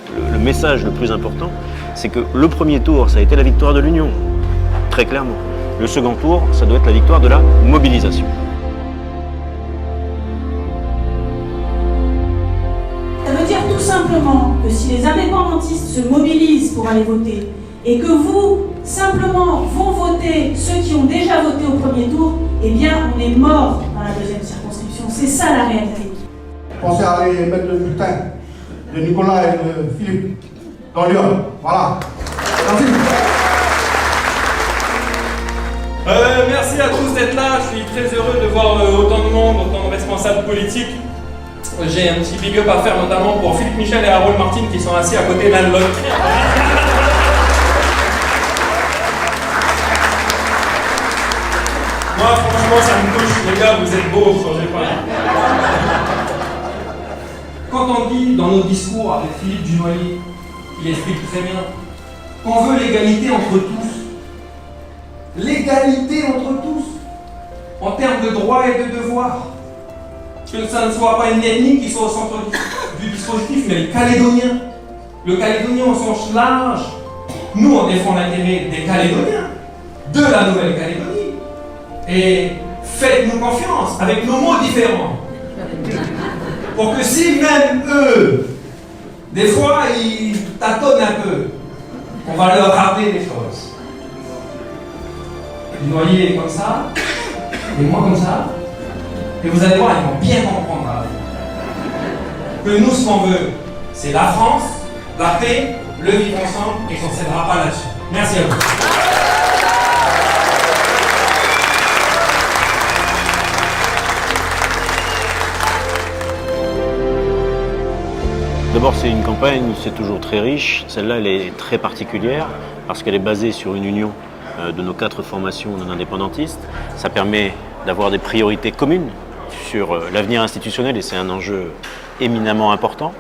Le message le plus important, c'est que le premier tour, ça a été la victoire de l'Union, très clairement. Le second tour, ça doit être la victoire de la mobilisation. Ça veut dire tout simplement que si les indépendantistes se mobilisent pour aller voter et que vous, simplement, vont voter ceux qui ont déjà voté au premier tour, eh bien, on est mort dans la deuxième circonscription. C'est ça la réalité. Pensez à aller mettre le bulletin de Nicolas et de Philippe dans Lyon. Voilà. Merci. Merci à tous d'être là. Je suis très heureux de voir autant de monde, autant de responsables politiques. J'ai un petit big up à faire notamment pour Philippe Michel et Harold Martin qui sont assis à côté l'un de l'autre. Moi, franchement, ça me touche. Les gars, vous êtes beaux, changez pas. Quand on dit dans nos discours avec Philippe Dunoyer, il explique très bien, qu'on veut l'égalité entre tous. L'égalité entre tous, en termes de droits et de devoirs. Que ça ne soit pas une ethnie qui soit au centre du dispositif, mais le Calédonien. Le Calédonien au sens large. Nous, on défend l'intérêt des Calédoniens, de la Nouvelle-Calédonie. Et faites-nous confiance avec nos mots différents. Pour que si même eux, des fois, ils tâtonnent un peu, on va leur rappeler des choses. Du Noyer comme ça, et moi comme ça, et vous allez voir, ils vont bien comprendre que nous, ce qu'on veut, c'est la France, la paix, le vivre ensemble, et qu'on ne cédera pas là-dessus. Merci à vous. D'abord, c'est une campagne, c'est toujours très riche. Celle-là, elle est très particulière parce qu'elle est basée sur une union de nos 4 formations non indépendantistes. Ça permet d'avoir des priorités communes sur l'avenir institutionnel et c'est un enjeu éminemment important.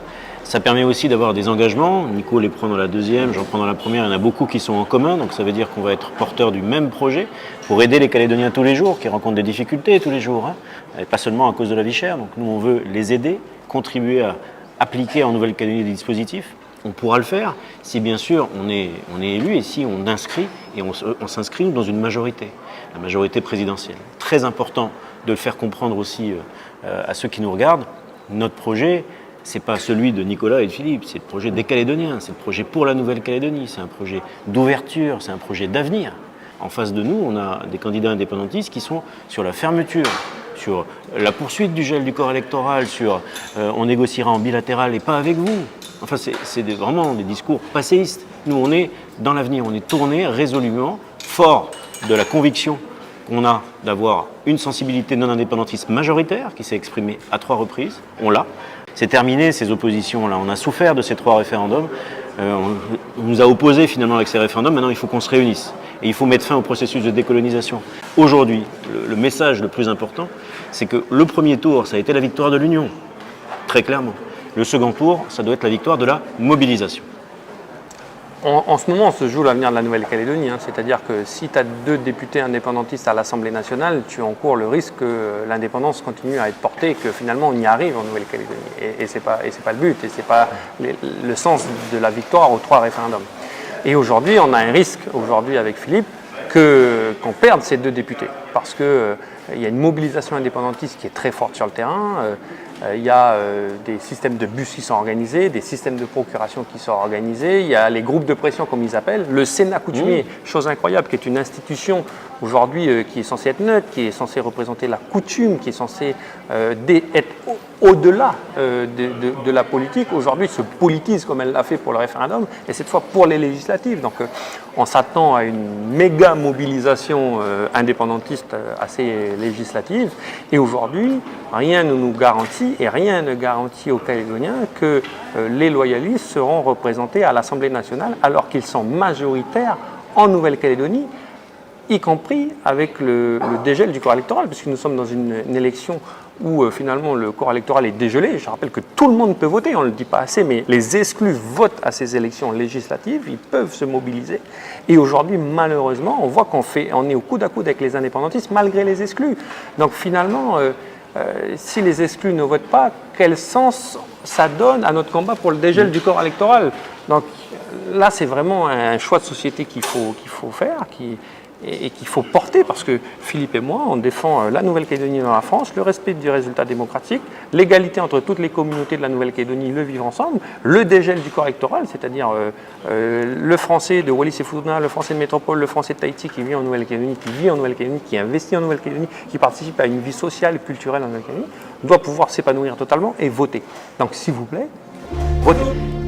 Ça permet aussi d'avoir des engagements. Nico les prend dans la deuxième, j'en prends dans la première. Il y en a beaucoup qui sont en commun, donc ça veut dire qu'on va être porteurs du même projet pour aider les Calédoniens tous les jours, qui rencontrent des difficultés tous les jours, et pas seulement à cause de la vie chère. Donc nous, on veut les aider, contribuer à appliquer en Nouvelle-Calédonie des dispositifs. On pourra le faire si bien sûr on est élu et si on inscrit et on s'inscrit dans une majorité, la majorité présidentielle. Très important de le faire comprendre aussi à ceux qui nous regardent. Notre projet, c'est pas celui de Nicolas et de Philippe, c'est le projet des Calédoniens, c'est le projet pour la Nouvelle-Calédonie, c'est un projet d'ouverture, c'est un projet d'avenir. En face de nous, on a des candidats indépendantistes qui sont sur la fermeture, sur la poursuite du gel du corps électoral, sur on négociera en bilatéral et pas avec vous. Enfin, c'est vraiment des discours passéistes. Nous, on est dans l'avenir, on est tourné résolument, fort de la conviction qu'on a d'avoir une sensibilité non indépendantiste majoritaire qui s'est exprimée à 3 reprises. On l'a. C'est terminé ces oppositions-là. On a souffert de ces 3 référendums. On nous a opposés finalement avec ces référendums. Maintenant, il faut qu'on se réunisse. Et il faut mettre fin au processus de décolonisation. Aujourd'hui, le message le plus important, c'est que le premier tour, ça a été la victoire de l'Union, très clairement. Le second tour, ça doit être la victoire de la mobilisation. En ce moment, on se joue l'avenir de la Nouvelle-Calédonie. C'est-à-dire que si tu as 2 députés indépendantistes à l'Assemblée nationale, tu encours le risque que l'indépendance continue à être portée et que finalement on y arrive en Nouvelle-Calédonie. Et ce n'est pas le but, et ce n'est pas le sens de la victoire aux 3 référendums. Et aujourd'hui, on a un risque, avec Philippe, qu'on perde ces 2 députés. Parce qu'il y a une mobilisation indépendantiste qui est très forte sur le terrain. Il y a des systèmes de bus qui sont organisés, des systèmes de procuration qui sont organisés, il y a les groupes de pression comme ils appellent, le Sénat coutumier, chose incroyable, qui est une institution aujourd'hui qui est censée être neutre, qui est censée représenter la coutume, qui est censée être au-delà de la politique, aujourd'hui se politise comme elle l'a fait pour le référendum, et cette fois pour les législatives. Donc on s'attend à une méga mobilisation indépendantiste assez législative, et aujourd'hui, rien ne nous garantit et rien ne garantit aux Calédoniens que les loyalistes seront représentés à l'Assemblée nationale alors qu'ils sont majoritaires en Nouvelle-Calédonie, y compris avec le dégel du corps électoral, puisque nous sommes dans une élection où finalement le corps électoral est dégelé. Je rappelle que tout le monde peut voter, on ne le dit pas assez, mais les exclus votent à ces élections législatives, ils peuvent se mobiliser. Et aujourd'hui, malheureusement, on voit qu'on est au coude à coude avec les indépendantistes malgré les exclus. Donc finalement, si les exclus ne votent pas, quel sens ça donne à notre combat pour le dégel du corps électoral? Donc là, c'est vraiment un choix de société qu'il faut faire et qu'il faut porter, parce que Philippe et moi, on défend la Nouvelle-Calédonie dans la France, le respect du résultat démocratique, l'égalité entre toutes les communautés de la Nouvelle-Calédonie, le vivre ensemble, le dégel du corps électoral, c'est-à-dire le français de Wallis-et-Futuna, le français de métropole, le français de Tahiti qui vit en Nouvelle-Calédonie, qui investit en Nouvelle-Calédonie, qui participe à une vie sociale et culturelle en Nouvelle-Calédonie, doit pouvoir s'épanouir totalement et voter. Donc s'il vous plaît, votez.